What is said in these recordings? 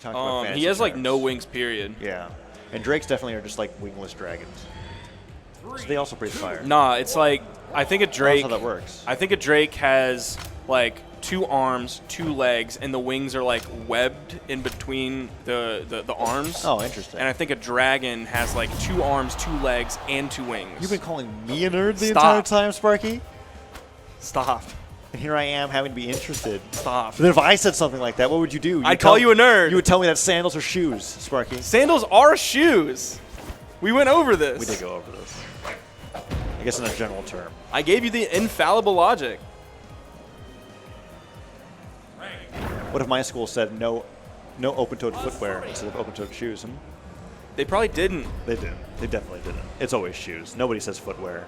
Talk about fantasy he has like terms. no wings, period. Yeah. And drakes definitely are just like wingless dragons. So they also breathe fire. Nah, it's like I think a drake. That's how that works. I think a drake has like 2 arms, 2 legs, and the wings are like webbed in between the arms. Oh, interesting. And I think a dragon has like 2 arms, 2 legs, and 2 wings. You've been calling me a nerd the Stop. entire time, Sparky? Stop. And here I am having to be interested. Stop. But then if I said something like that, what would you do? I'd call you a nerd. You would tell me that sandals are shoes, Sparky. Sandals are shoes. We went over this. We did go over this. I guess in a general term. I gave you the infallible logic. What if my school said no open-toed footwear instead of open-toed shoes? They probably didn't. They didn't. They definitely didn't. It's always shoes. Nobody says footwear.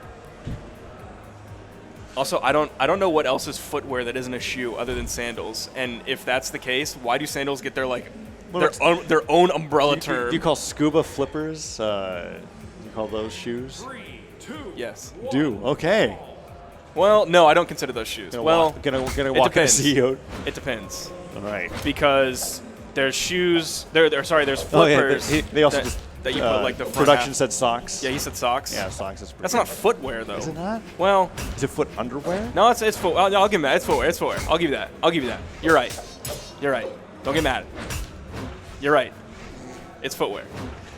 Also, I don't know what else is footwear that isn't a shoe other than sandals. And if that's the case, why do sandals get their like their own umbrella term? Do you call scuba flippers? You call those shoes? 3, 2, Yes. Do okay. Well, no, I don't consider those shoes. Gonna Well, walk, gonna it walk in the depends. CEO. It depends. All right. Because there's shoes. There's Oh yeah. flippers. They also that, just that you put like the front production half. said socks. Yeah, he said socks. Yeah, socks. Is That's not footwear though. Is it not? Well, Is it foot underwear? no, it's foot. I'll give him that. It's footwear. It's footwear. I'll give you that. I'll give you that. You're right. You're right. Don't get mad. You're right. It's footwear.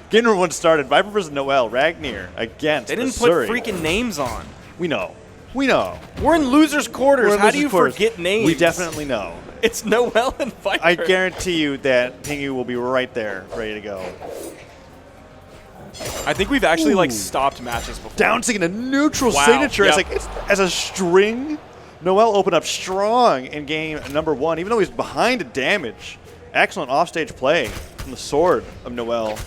Getting everyone started. VipR versus noeL. Ragnar against They didn't Missouri. put freaking names on. We know. We know. We're in losers' quarters. We're in How do losers' you quarters. forget names? We definitely know. It's noeL and VipR. I guarantee you that Pingu will be right there, ready to go. I think we've actually like Ooh. stopped matches before. Bouncing in a neutral Wow. signature. Yep. It's as a string. noeL opened up strong in game number 1, even though he's behind in damage. Excellent offstage play from the sword of noeL.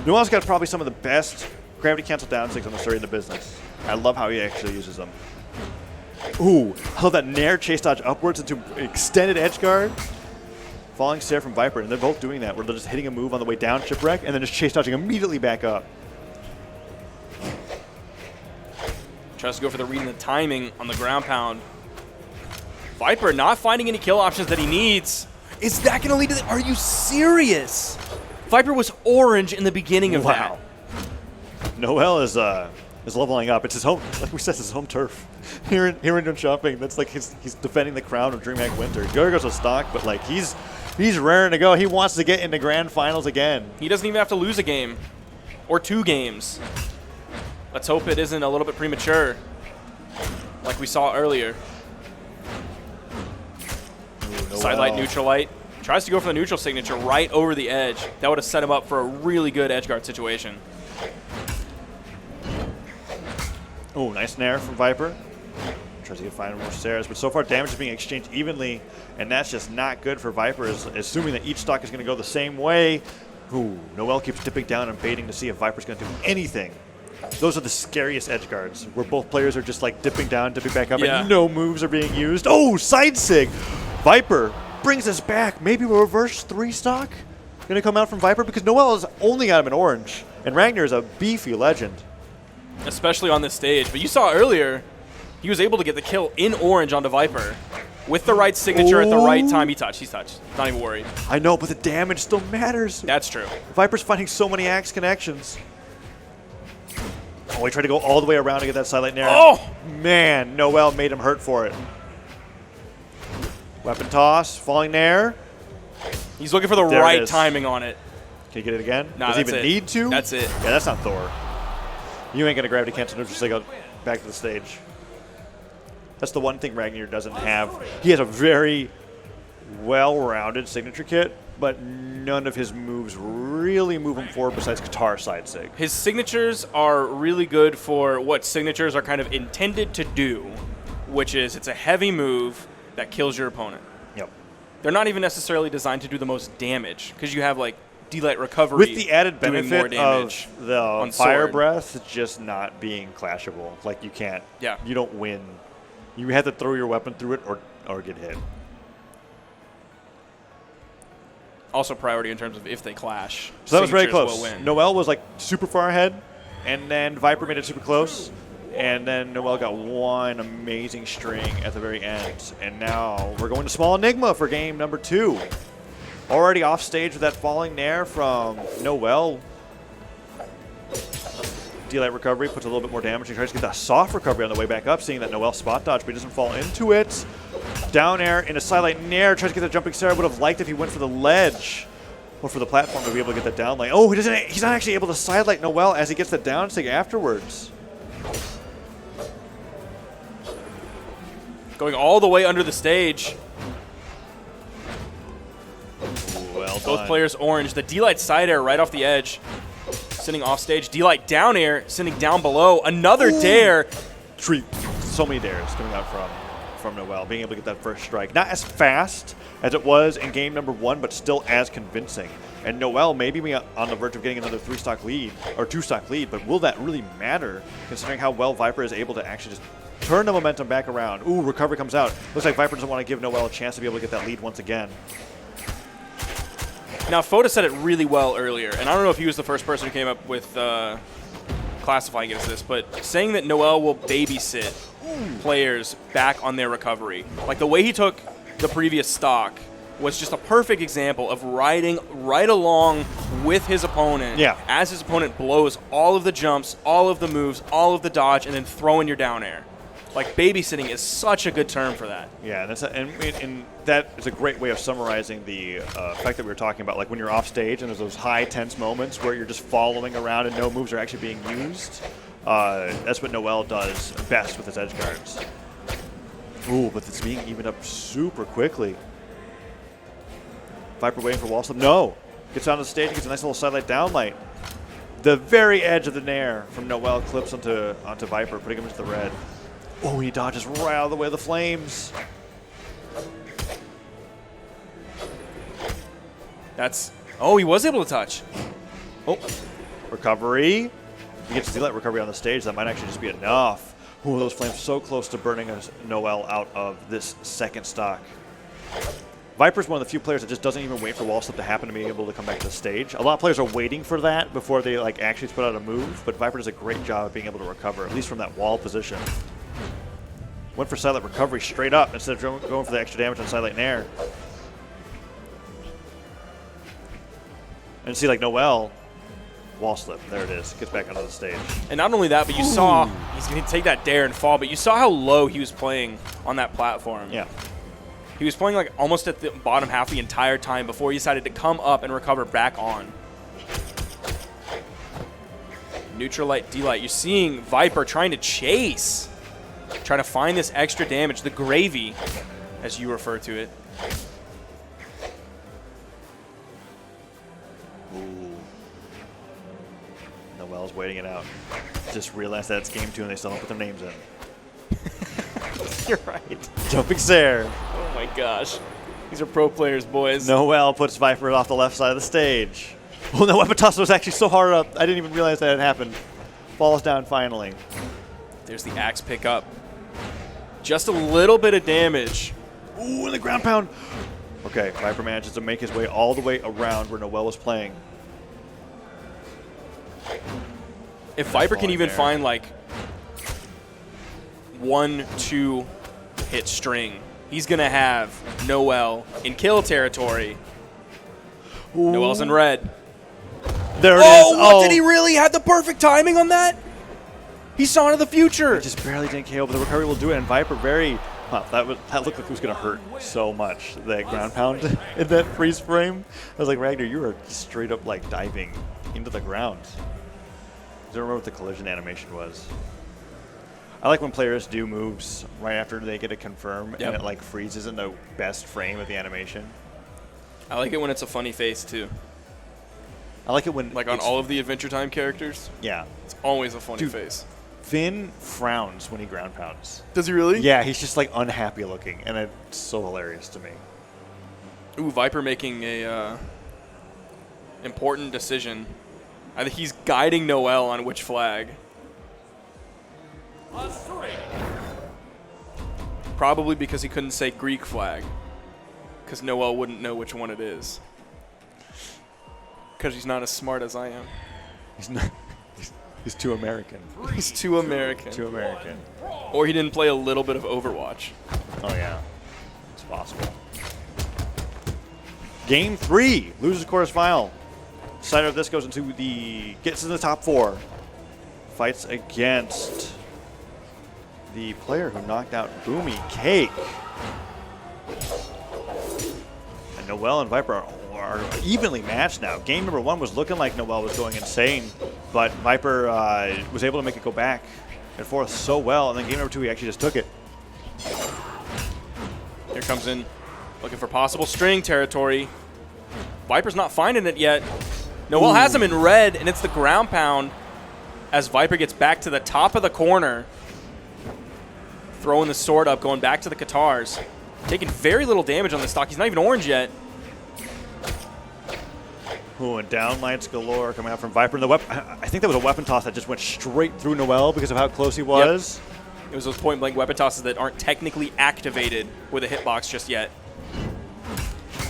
noeL's got probably some of the best gravity cancel down sticks on the story in the business. I love how he actually uses them. Ooh, I love that nair chase dodge upwards into extended edge guard. Falling stare from VipR, and they're both doing that, where they're just hitting a move on the way down, shipwreck, and then just chase dodging immediately back up. Tries to go for the read and the timing on the ground pound. VipR not finding any kill options that he needs. Is that going to lead to the... Are you serious? VipR was orange in the beginning of Wow. noeL is leveling up. It's his home, like we said, it's his home turf. Here in shopping, that's like he's defending the crown of DreamHack Winter. Gorgo's a stock, but like he's raring to go. He wants to get into grand finals again. that. He doesn't even have to lose a game. Or 2 games. Let's hope it isn't a little bit premature. Like we saw earlier. Sidelight, neutral light. Tries to go for the neutral signature right over the edge. That would have set him up for a really good edge guard situation. Oh, nice nair from VipR. Tries to get find more stairs, but so far damage is being exchanged evenly, and that's just not good for VipR, assuming that each stock is going to go the same way. Ooh, noeL keeps dipping down and baiting to see if VipR's going to do anything. Those are the scariest edge guards, where both players are just like dipping down, dipping back up, Yeah. and no moves are being used. Oh, side sig! VipR brings us back. Maybe a reverse 3 stock going to come out from VipR, because noeL has only got him in orange, and Ragnar is a beefy legend. Especially on this stage. But you saw earlier, he was able to get the kill in orange onto VipR with the right signature at the right time. He's touched. Not even worried. I know, but the damage still matters. That's true. VipR's finding so many axe connections. Oh, he tried to go all the way around to get that sidelight nair. Oh! Man, noeL made him hurt for it. Weapon toss, falling nair. He's looking for the There it right is. timing on it. Can he get it again? Nah, Does he that's even it. need to? That's it. Yeah, that's not Thor. You ain't going to gravity cancel neutral sig back to the stage. That's the one thing Ragnar doesn't have. He has a very well-rounded signature kit, but none of his moves really move him forward besides guitar side sig. His signatures are really good for what signatures are kind of intended to do, which is it's a heavy move that kills your opponent. Yep. They're not even necessarily designed to do the most damage because you have like D-Light recovery With the added doing more benefit damage of the on fire sword. breath just not being clashable. Like you can't, Yeah. you don't win. You have to throw your weapon through it or get hit. Also priority in terms of if they clash. So that was very signatures close. will win. noeL was like super far ahead, and then VipR made it super close, and then noeL got one amazing string at the very end. And now we're going to Small Enigma for game number 2. Already off stage with that falling nair from noeL. D-Light recovery puts a little bit more damage. He tries to get that soft recovery on the way back up, seeing that noeL spot dodge, but he doesn't fall into it. Down air into sidelight nair, tries to get the jumping Sarah. Would have liked if he went for the ledge or for the platform to be able to get that down lane. Oh, he's not actually able to sidelight noeL as he gets the down stick afterwards. Going all the way under the stage. Well Both done. players orange. The D-Light side air right off the edge. Sending off stage. D-Light down air, sending down below. Another dare. So many dares coming out from noeL, being able to get that first strike. Not as fast as it was in game number 1, but still as convincing. And noeL may be on the verge of getting another 3-stock lead, or 2-stock lead, but will that really matter, considering how well VipR is able to actually just turn the momentum back around? Ooh, recovery comes out. Looks like VipR doesn't want to give noeL a chance to be able to get that lead once again. Now, Foda said it really well earlier, and I don't know if he was the first person who came up with classifying it as this, but saying that noeL will babysit players back on their recovery. Like, the way he took the previous stock was just a perfect example of riding right along with his opponent as his opponent blows all of the jumps, all of the moves, all of the dodge, and then throwing your down air. Like, babysitting is such a good term for that. Yeah, and that is a great way of summarizing the effect that we were talking about. Like when you're off stage and there's those high tense moments where you're just following around and no moves are actually being used. That's what noeL does best with his edge guards. Ooh, but it's being evened up super quickly. VipR waiting for wall slip. No! Gets on the stage and gets a nice little sidelight downlight. The very edge of the nair from noeL clips onto VipR, putting him into the red. Oh, he dodges right out of the way of the flames. Oh, he was able to touch. Oh, recovery. He gets D-Light recovery on the stage. That might actually just be enough. Ooh, those flames so close to burning noeL out of this second stock. VipR's one of the few players that just doesn't even wait for wall slip to happen to be able to come back to the stage. A lot of players are waiting for that before they actually put out a move, but VipR does a great job of being able to recover, at least from that wall position. Went for sidelight recovery straight up instead of going for the extra damage on sidelight nair. And see, like noeL, wall slip. There it is. Gets back onto the stage. And not only that, but you saw he's going to take that dare and fall, but you saw how low he was playing on that platform. Yeah. He was playing like almost at the bottom half the entire time before he decided to come up and recover back on. Neutral light, D-Light. You're seeing VipR trying to chase. Trying to find this extra damage, the gravy, as you refer to it. Ooh. noeL's waiting it out. Just realized that it's game 2 and they still don't put their names in. You're right. Jumping Sarah. Oh my gosh. These are pro players, boys. noeL puts VipR off the left side of the stage. Well, no, Epitasa was actually so hard up. I didn't even realize that had happened. Falls down finally. There's the axe pickup. Just a little bit of damage. Ooh, and the ground pound. Okay, VipR manages to make his way all the way around where noeL was playing. If VipR can even there. find like 1-2 hit string, he's going to have noeL in kill territory. Ooh. noeL's in red. There it is. Oh, what did he really have the perfect timing on that? He saw into the future. He just barely didn't KO, but the recovery will do it. And VipR very, that looked like it was going to hurt so much, that ground pound in that freeze frame. I was like, Ragnar, you are straight up like diving into the ground. I don't remember what the collision animation was. I like when players do moves right after they get a confirm and it like freezes in the best frame of the animation. I like it when it's a funny face too. I like it when Like on all of the Adventure Time characters, yeah. it's always a funny Dude. face. Finn frowns when he ground pounds. Does he really? Yeah, he's just like unhappy looking, and it's so hilarious to me. Ooh, VipR making a important decision. I think he's guiding noeL on which flag. Probably because he couldn't say Greek flag. Because noeL wouldn't know which one it is. Because he's not as smart as I am. He's not. He's too American. He's too American. Too American. Or he didn't play a little bit of Overwatch. Oh yeah, it's possible. Game 3, losers quarterfinal. Decider of this gets in the top 4. Fights against the player who knocked out Boomy Cake. And noeL and VipR are evenly matched now. Game number 1 was looking like noeL was going insane, but VipR was able to make it go back and forth so well, and then game number 2 he actually just took it. Here comes in, looking for possible string territory. VipR's not finding it yet. noeL has him in red, and it's the ground pound as VipR gets back to the top of the corner. Throwing the sword up, going back to the Katars. Taking very little damage on the stock. He's not even orange yet. Ooh, and downlights galore coming out from VipR. The weapon, I think that was a weapon toss that just went straight through noeL because of how close he was. Yep. It was those point-blank weapon tosses that aren't technically activated with a hitbox just yet.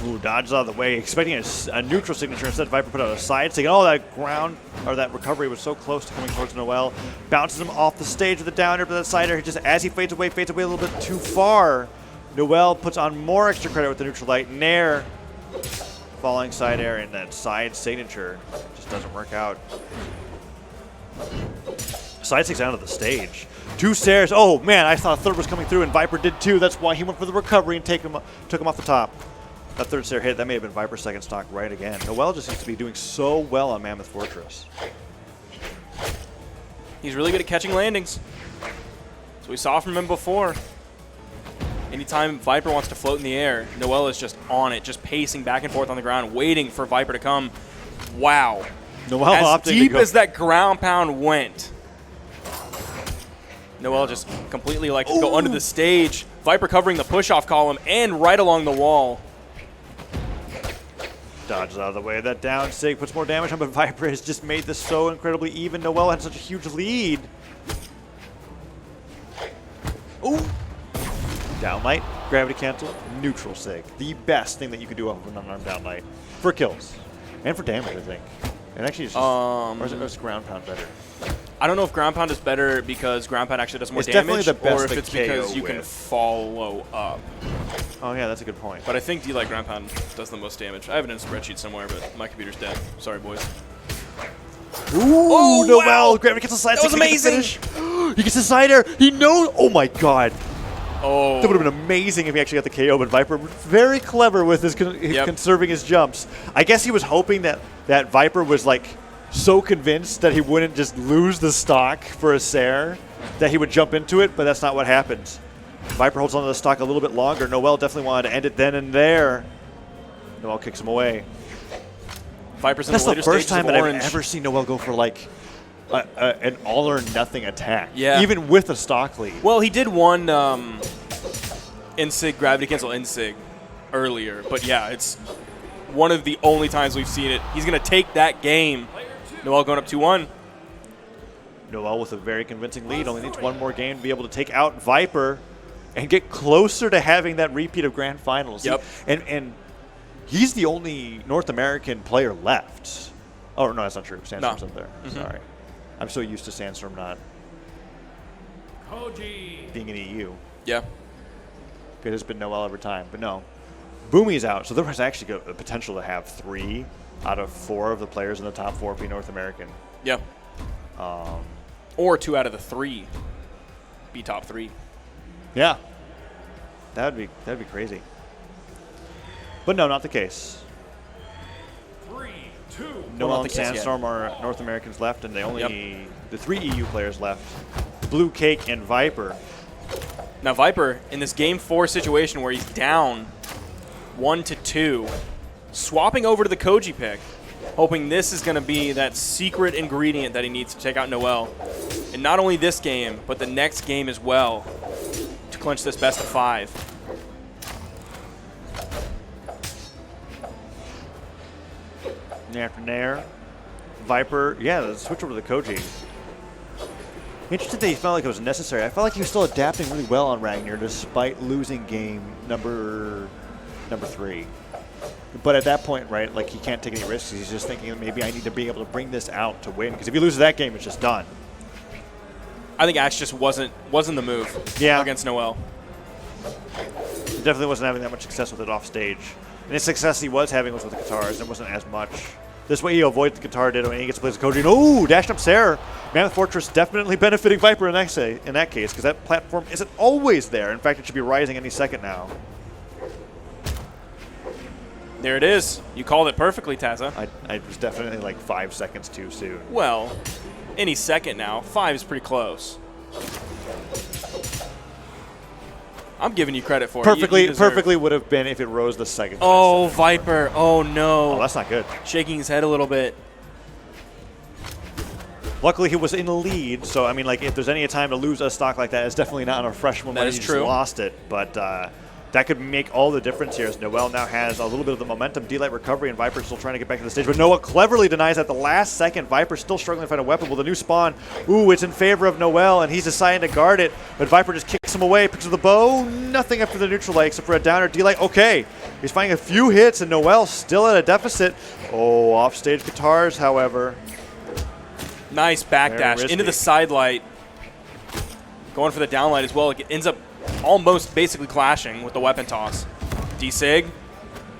Ooh, dodges out of the way, expecting a neutral signature. Instead, VipR put out a side stick. Oh, that ground, or that recovery was so close to coming towards noeL. Bounces him off the stage with the down air, but that side air, just as he fades away a little bit too far. noeL puts on more extra credit with the neutral light. Nair, falling side air, and that side signature just doesn't work out. Side sticks out of the stage. 2 stairs. Oh, man, I thought a third was coming through, and VipR did too. That's why he went for the recovery and took him off the top. That third stair hit, that may have been VipR's second stock right again. noeL just seems to be doing so well on Mammoth Fortress. He's really good at catching landings. So we saw from him before. Anytime VipR wants to float in the air, noeL is just on it, just pacing back and forth on the ground, waiting for VipR to come. Wow. noeL as deep as that ground pound went, noeL just completely likes to go under the stage. VipR covering the push-off column and right along the wall. Dodges out of the way. That down sig puts more damage on, but VipR has just made this so incredibly even. noeL had such a huge lead. Ooh. Downlight, gravity cancel, neutral sig. The best thing that you could do off of an unarmed downlight for kills and for damage, I think. And actually, it's just, or is ground pound better? I don't know if ground pound is better because ground pound actually does more It's damage, definitely the best or if to it's because KO you can with. follow up. Oh yeah, that's a good point. But I think D-Light ground pound does the most damage. I have it in a spreadsheet somewhere, but my computer's dead. Sorry, boys. Ooh, noeL, wow. gravity cancel side That was stick to get the amazing. finish. He gets the side air. He knows. Oh my god. Oh. That would have been amazing if he actually got the KO, but VipR very clever with his conserving his jumps. I guess he was hoping that VipR was like so convinced that he wouldn't just lose the stock for a Sair that he would jump into it, but that's not what happens. VipR holds onto the stock a little bit longer. noeL definitely wanted to end it then and there. noeL kicks him away. VipR's in That's the later the first stages time of that orange. I've ever seen noeL go for like an all or nothing attack. Yeah. Even with a stock lead. Well, he did one Insig gravity cancel Insig earlier, but yeah, it's one of the only times we've seen it. He's going to take that game. noeL going up 2-1. noeL with a very convincing lead. Only needs one more game to be able to take out VipR and get closer to having that repeat of Grand Finals. Yep. And he's the only North American player left. Oh, no, that's not true. Sandstorm's up there. Sorry. I'm so used to Sandstorm not being in EU. Yeah. It has been noeL every time. But no. Boomy's out. So there was actually a potential to have 3 out of 4 of the players in the top 4 be North American. Yeah. Or 2 out of the 3 be top 3. Yeah. That'd be crazy. But no, not the case. 3, 2. noeL and the case yet. Sandstorm are North Americans left, and the 3 EU players left. Blue Cake and VipR. Now VipR, in this game 4 situation where he's down 1-2, swapping over to the Koji pick, hoping this is going to be that secret ingredient that he needs to take out noeL. And not only this game, but the next game as well, to clinch this best of 5. Nair after Nair. VipR, yeah, let's switch over to the Koji. Interesting that he felt like it was necessary. I felt like he was still adapting really well on Ragnar despite losing game number 3. But at that point, right, like he can't take any risks. He's just thinking maybe I need to be able to bring this out to win. Because if he loses that game, it's just done. I think Ash just wasn't the move Yeah. against noeL. He definitely wasn't having that much success with it off stage. And the success he was having was with the guitars. It wasn't as much. This way he avoids the guitar ditto and he gets to play the Koji. Oh, dashed up Sarah. Mammoth Fortress definitely benefiting VipR in that case, because that platform isn't always there. In fact, it should be rising any second now. There it is. You called it perfectly, Tazza. I was definitely like 5 seconds too soon. Well, any second now. 5 is pretty close. I'm giving you credit for it. You Perfectly would have been if it rose the second. Oh, VipR. Oh, no. Oh, that's not good. Shaking his head a little bit. Luckily, he was in the lead, so I mean, like, if there's any time to lose a stock like that, it's definitely not on a fresh one when he just lost it. But that could make all the difference here, as noeL now has a little bit of the momentum. D-Light recovery, and VipR still trying to get back to the stage. But noeL cleverly denies at the last second. VipR still struggling to find a weapon. Well, the new spawn, ooh, it's in favor of noeL, and he's deciding to guard it. But VipR just kicks him away, picks up the bow. Nothing after the neutral light except for a downer. D-Light, okay. He's finding a few hits, and noeL still at a deficit. Oh, offstage guitars, however. Nice backdash into the side light. Going for the down light as well. It ends up almost basically clashing with the weapon toss. D-Sig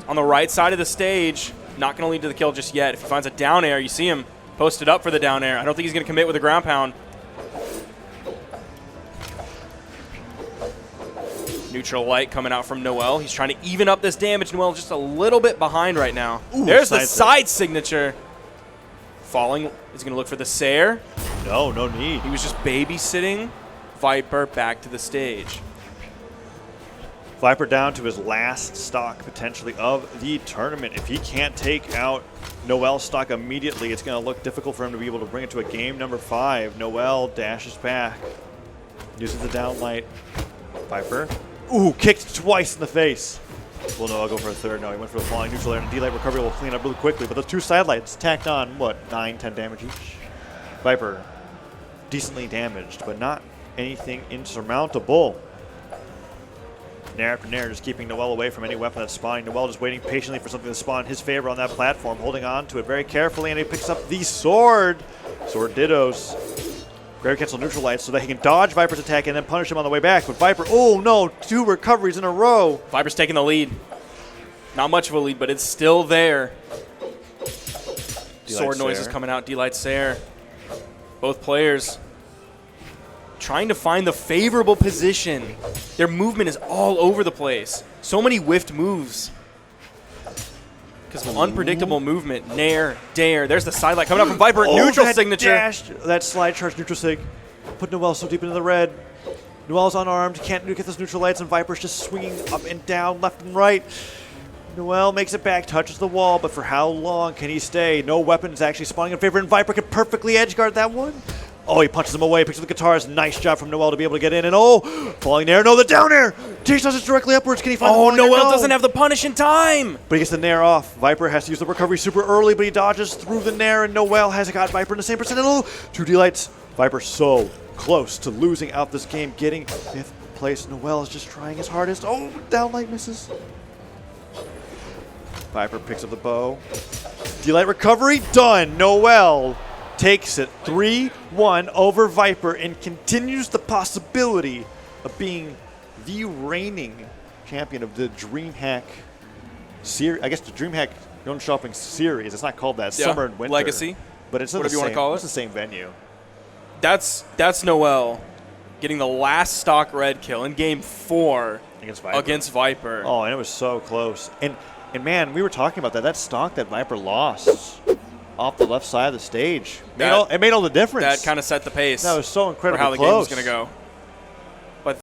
on the right side of the stage. Not going to lead to the kill just yet. If he finds a down air, you see him posted up for the down air. I don't think he's going to commit with a ground pound. Neutral light coming out from noeL. He's trying to even up this damage. noeL just a little bit behind right now. Ooh, there's the side signature. Falling. He's going to look for the Sair. No need. He was just babysitting VipR back to the stage. VipR down to his last stock, potentially, of the tournament. If he can't take out noeL's stock immediately, it's going to look difficult for him to be able to bring it to a game number 5. noeL dashes back, uses the down light. VipR, ooh, kicked twice in the face. Will noeL go for a third? No, he went for the flying neutral air, and D-Light recovery will clean up really quickly. But those two side lights tacked on, what, 9, 10 damage each? VipR, decently damaged, but not anything insurmountable. Nair after Nair, just keeping noeL away from any weapon that's spawning. noeL just waiting patiently for something to spawn in his favor on that platform, holding on to it very carefully, and he picks up the sword. Sword dittos. Gravity cancel neutral lights so that he can dodge VipR's attack and then punish him on the way back. But VipR, oh no, 2 recoveries in a row. VipR's taking the lead. Not much of a lead, but it's still there. Sword noises coming out. D-Light Sair. Both players trying to find the favorable position. Their movement is all over the place. So many whiffed moves. Because of unpredictable movement. Nair, Dare. There's the side light coming up from VipR. Oh, neutral that signature. That slide charge neutral sig. Put noeL so deep into the red. noeL's unarmed. Can't get those neutral lights, and VipR's just swinging up and down, left and right. noeL makes it back, touches the wall, but for how long can he stay? No weapons actually spawning in favor, and VipR can perfectly edge guard that one. Oh, he punches him away, picks up the guitars. Nice job from noeL to be able to get in. And oh, falling there. No, the down air. Chase does it directly upwards. Can he find the noeL no. doesn't have the punish in time. But he gets the nair off. VipR has to use the recovery super early, but he dodges through the nair, and noeL has got VipR in the same percent. Oh, 2 D-Lights. VipR so close to losing out this game, getting 5th place. noeL is just trying his hardest. Oh, down light misses. VipR picks up the bow. D-Light recovery, done. noeL takes it 3-1 over VipR and continues the possibility of being the reigning champion of the DreamHack series. I guess the DreamHack Don't Shopping series. It's not called that. Yeah. Summer and Winter. Legacy. But it's whatever you want to call it. It's the same venue. That's noeL getting the last stock red kill in game 4 against VipR. Oh, and it was so close. And man, we were talking about that. That stock that VipR lost off the left side of the stage. It made all the difference. That kind of set the pace. That was so incredibly for how the close. game was going to go.